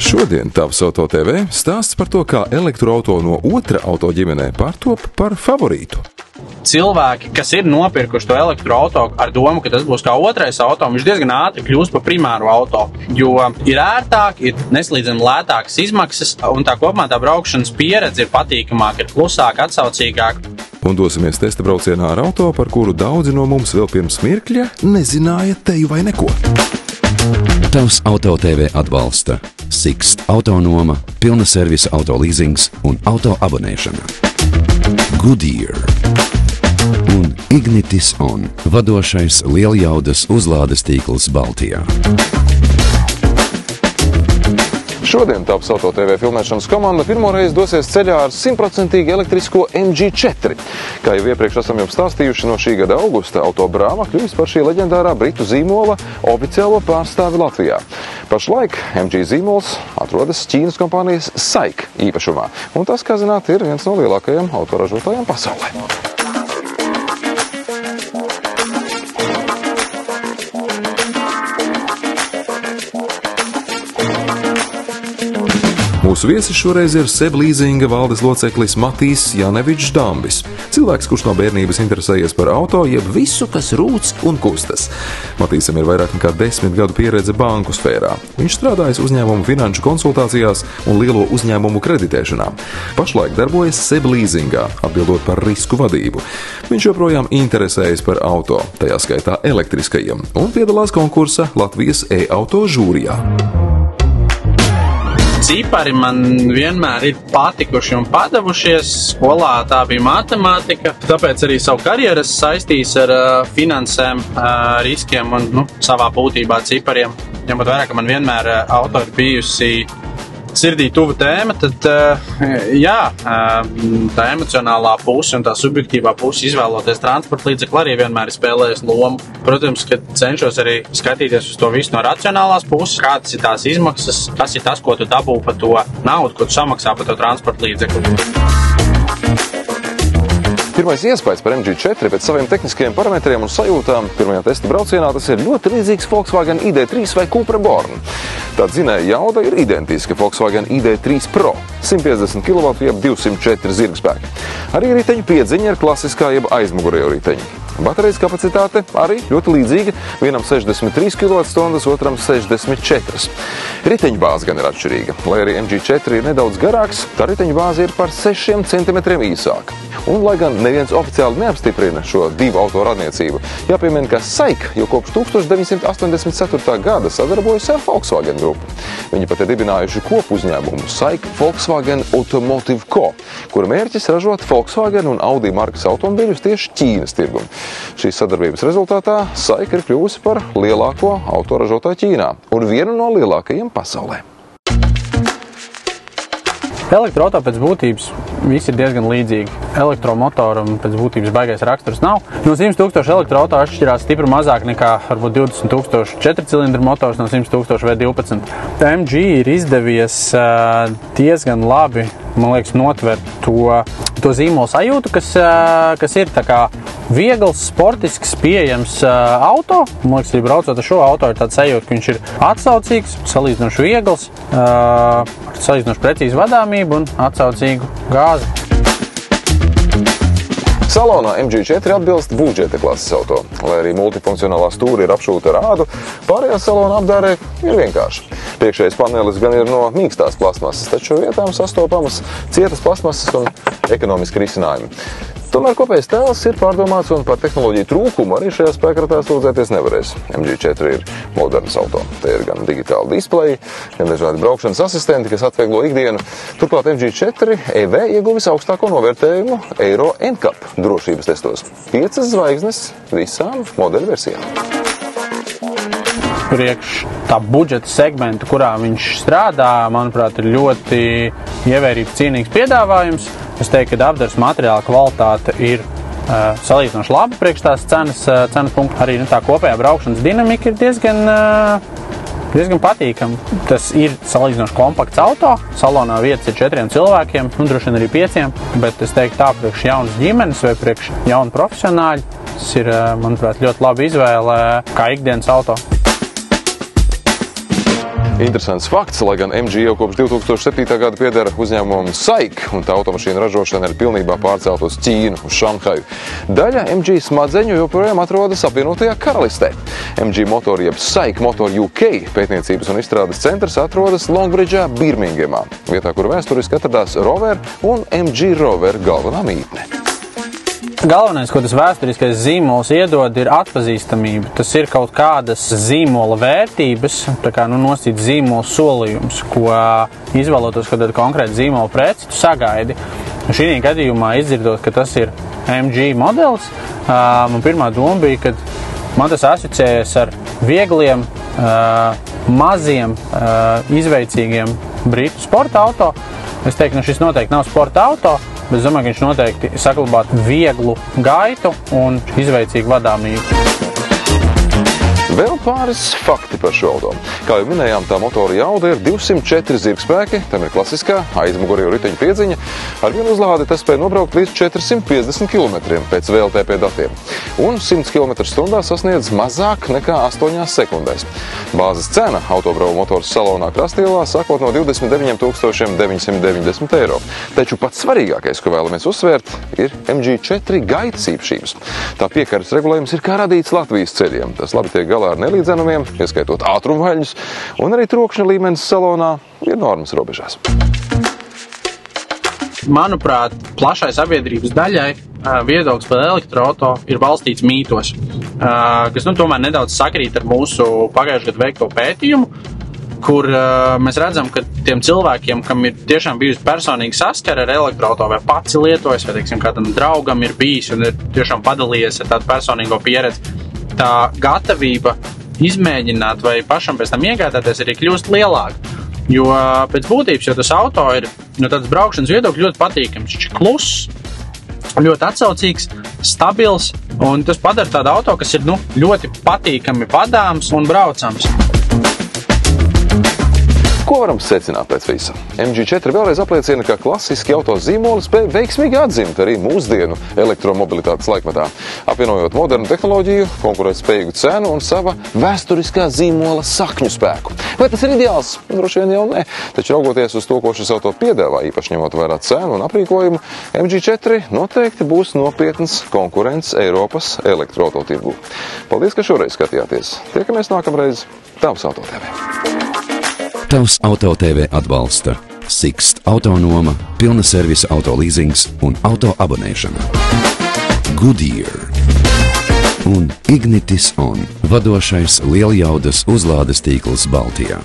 Šodien Tavs Auto TV stāsts par to, kā elektroauto no otra auto ģimenē pārtop par favorītu. Cilvēki, kas ir nopirkuši to elektroauto ar domu, ka tas būs kā otrais auto, viņš diezgan ātri kļūst par primāru auto, jo ir ērtāk, ir neslīdzami lētākas izmaksas, un tā kopumā tā braukšanas pieredze ir patīkamāka, ir klusāka, atsaucīgāka. Un dosimies testa braucienā ar auto, par kuru daudzi no mums vēl pirms mirkļa nezināja teju vai neko. Tavs Auto TV atbalsta Sixt autonoma, pilna servisa auto leasings un auto abonēšana. Goodyear un Ignitis On, vadošais lieljaudas uzlādes tīkls Baltijā. Šodien Tavs Auto TV filmēšanas komanda pirmoreiz dosies ceļā ar 100% elektrisko MG4. Kā jau iepriekš esam jums stāstījuši, no šī gada augusta Auto Brava kļuvis par šī leģendārā britu zīmola oficiālo pārstāvi Latvijā. Pašlaik MG zīmols atrodas Ķīnas kompānijas SAIC īpašumā, un tas, kā zināt, ir viens no lielākajiem autoražotājiem pasaulē. Mūsu viesis šoreiz ir SEB līzinga valdes loceklis Matīs Janevičs Dambis. Cilvēks, kurš no bērnības interesējies par auto, jeb visu, kas rūc un kustas. Matīsam ir vairāk nekā 10 gadu pieredze banku sfērā. Viņš strādājas uzņēmumu finanšu konsultācijās un lielo uzņēmumu kreditēšanā. Pašlaik darbojas SEB līzingā, atbildot par risku vadību. Viņš joprojām interesējas par auto, tajā skaitā elektriskajiem, un piedalās konkursa Latvijas e-auto žūrijā. Cipari man vienmēr ir patikuši un padavušies. Skolā tā bija matemātika, tāpēc arī savu karjeru saistīs ar finansēm, riskiem un savā būtībā cipariem. Ņemot vērā, ka man vienmēr auto ir bijusi sirdī tuva tēma, tad tā emocionālā puse un tā subjektīvā puse izvēloties transporta līdzekli arī vienmēr ir spēlējis lomu. Protams, ka cenšos arī skatīties uz to visu no racionālās puses, kādas ir tās izmaksas, kas ir tas, ko tu dabū par to naudu, ko tu samaksā par to transporta līdzekli. Pirmais iespējas par MG4 pēc saviem tehniskajiem parametriem un sajūtām pirmajā testa braucienā tas ir ļoti līdzīgs Volkswagen ID3 vai Cupra Born. Tā dzinēja jauda ir identiska Volkswagen ID3 Pro, 150 kW jeb 204 zirgspēki. Arī riteņu piedziņa ir klasiskā jeb aizmugurējo riteņu. Baterijas kapacitāte arī ļoti līdzīga, vienam 63 kWh, otram 64. Riteņu bāze gan ir atšķirīga. Lai arī MG4 ir nedaudz garāks, tā riteņu bāze ir par 6 cm īsāka. Un, lai gan neviens oficiāli neapstiprina šo divu auto radniecību, jāpiemina, ka SAIC jau kopš 1984. gada sadarbojas ar Volkswagen grupu. Viņi pat ir dibinājuši kopu uzņēmumu SAIC Volkswagen Automotive Co., kura mērķis ražot Volkswagen un Audi markas automobiļus tieši Ķīnas tirgumu. Šīs sadarbības rezultātā SAIC ir kļuvusi par lielāko autoražotāju Ķīnā un vienu no lielākajiem pasaulē. Elektroauto pēc būtības visi ir diezgan līdzīgi. Elektromotoram pēc būtības baigais raksturs nav. No 100 000 elektroauto atšķirās stipri mazāk nekā varbūt 20 000 4-cilindru motors no 100 000 vai 12. MG ir izdevies diezgan labi, man liekas, notvert to zīmolu sajūtu, kas ir tā kā viegls, sportisks, pieejams auto. Man liekas, arī braucot ar šo auto ir tāds sajūta, ka viņš ir atsaucīgs, salīdzinoši viegls, salīdzinoši precīzi vadāmību un atsaucīgu gāzi. Salonā MG4 atbilst budžeta klases auto. Lai arī multifunkcionālā stūra ir apšūta ar ādu, pārējā salona apdāre ir vienkārša. Priekšējais panelis gan ir no mīkstās plasmasas, taču vietām sastopamas cietas plasmasas un ekonomiski risinājumi. Tomēr kopējais tēls ir pārdomāts un par tehnoloģiju trūkumu arī šajā spēkratā sūdzēties nevarēs. MG4 ir moderns auto. Te ir gan digitāli displeji, gan dažādi braukšanas asistenti, kas atvieglo ikdienu. Turklāt MG4 EV ieguvis augstāko novērtējumu Euro NCAP drošības testos. 5 zvaigznes visām modeļu versijām. Priekš tā budžeta segmenta, kurā viņš strādā, manuprāt, ir ļoti ievērības cienīgs piedāvājums. Es teiktu, ka apdares materiāla kvalitāte ir salīdzinoši laba priekš tās cenas punktu. Arī tā kopējā braukšanas dinamika ir diezgan patīkama. Tas ir salīdzinoši kompakts auto. Salonā vietas ir 4 cilvēkiem, droši vien arī 5, bet es teiktu tā priekš jaunas ģimenes vai priekš jaunu profesionāļu. Tas ir, manuprāt, ļoti laba izvēle kā ikdienas auto. Interesants fakts, lai gan MG jau kopš 2007. gada pieder uzņēmumam SAIC, un tā automašīna ražošana ir pilnībā pārcelt uz Ķīnu, uz Šanhaju. Daļa MG smadzeņu joprojām atrodas apvienotajā karalistē. MG Motor jeb SAIC Motor UK pētniecības un izstrādes centrs atrodas Longbridžā, Birmingemā, vietā, kur vēsturiski atradās Rover un MG Rover galvenā mītne. Galvenais, ko tas vēsturiskais zīmols iedod, ir atpazīstamība. Tas ir kaut kādas zīmola vērtības, tā kā nosīt zīmola solījums, ko izvēlotos, kad konkrēti zīmola preci tu sagaidi. Šī gadījumā izdzirdot, ka tas ir MG modelis, man pirmā doma bija, ka man tas asociējas ar viegliem, maziem, izveicīgiem britu sporta auto. Es teiktu, šis noteikti nav sporta auto, bet es domāju, ka viņš noteikti saglabātu vieglu gaitu un izveicīgu vadāmību. Vēl pāris fakti par šo auto. Kā jau minējām, tā motora jauda ir 204 zirgspēki, tam ir klasiskā aizmugurējo riteņu piedziņa. Ar vienu uzlādi tas spēj nobraukt līdz 450 km pēc VLTP datiem. Un 100 km/h sasniedz mazāk nekā 8 sekundēs. Bāzes cena autobrauva motors salonā Krastielā sākot no 29 990 eiro. Taču pats svarīgākais, ko vēlamies uzsvērt, ir MG4 gaitas īpašības. Tā piekaras regulējums ir kā radīts Latvijas ceļiem. Tas labi tiek galā ar nelīdzenumiem, ieskaitot ātrumvaļņus, un arī trokšņa līmenis salonā ir normas robežās. Manuprāt, plašai sabiedrības daļai viedoklis par elektroauto ir balstīts mītos, kas tomēr nedaudz sakrīt ar mūsu pagājušajā gadā veikto pētījumu, kur mēs redzam, ka tiem cilvēkiem, kam ir tiešām bijusi personīga saskara ar elektroauto, vai pats lietojas, vai teiksim, kādam draugam ir bijis un ir tiešām padalījies ar tādu personīgo pieredzi, tā gatavība izmēģināt vai pašam pēc tam iegādāties arī kļūst lielāka. Jo pēc būtības, jo tas auto ir no tādas braukšanas viedokļa ļoti patīkams. Viņš ir kluss, ļoti atsaucīgs, stabils, un tas padara tādu auto, kas ir ļoti patīkami vadāms un braucams. Ko varam secināt pēc visa? MG4 vēlreiz apliecina, ka klasiski auto zīmoli spēj veiksmīgi atzimt arī mūsdienu elektromobilitātes laikmetā, apvienojot modernu tehnoloģiju, konkurētspējīgu cenu un sava vēsturiskā zīmola sakņu spēku. Vai tas ir ideāls? Droši vien jau ne. Taču raugoties uz to, ko šis auto piedāvā, īpaši ņemot vērā cenu un aprīkojumu, MG4 noteikti būs nopietns konkurents Eiropas elektroauto tirgū. Paldies, ka šoreiz skatījāties. Tiekamies nākamreiz Tavs Auto TV. Tavs Auto TV atbalsta Sixt autonoma, pilna servisa auto leasings un auto abonēšana. Goodyear un Ignitis On, vadošais lieljaudas uzlādes tīkls Baltijā.